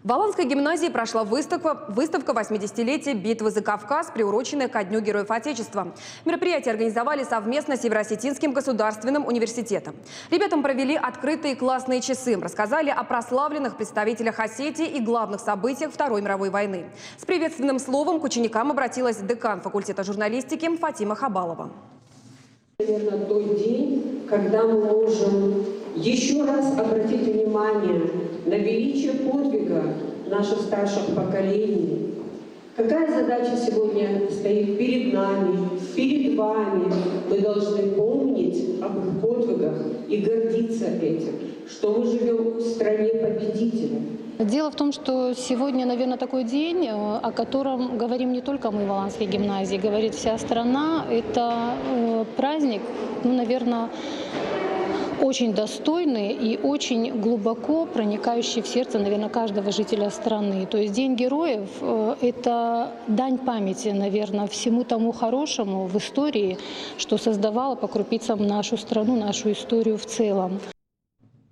В Волынской гимназии прошла выставка 80-летия битвы за Кавказ, приуроченная ко Дню Героев Отечества. Мероприятие организовали совместно с Евро-Осетинским государственным университетом. Ребятам провели открытые классные часы, рассказали о прославленных представителях Осетии и главных событиях Второй мировой войны. С приветственным словом к ученикам обратилась декан факультета журналистики Фатима Хабалова. Наверное, тот день, когда мы можем еще раз обратить внимание на величие подвига наших старших поколений. Какая задача сегодня стоит перед нами, перед вами? Мы должны помнить об их подвигах и гордиться этим, что мы живем в стране победителей. Дело в том, что сегодня, наверное, такой день, о котором говорим не только мы в Волынской гимназии, говорит вся страна. Это праздник, наверное, очень достойный и очень глубоко проникающий в сердце, наверное, каждого жителя страны. То есть День героев – это дань памяти, наверное, всему тому хорошему в истории, что создавало по крупицам нашу страну, нашу историю в целом.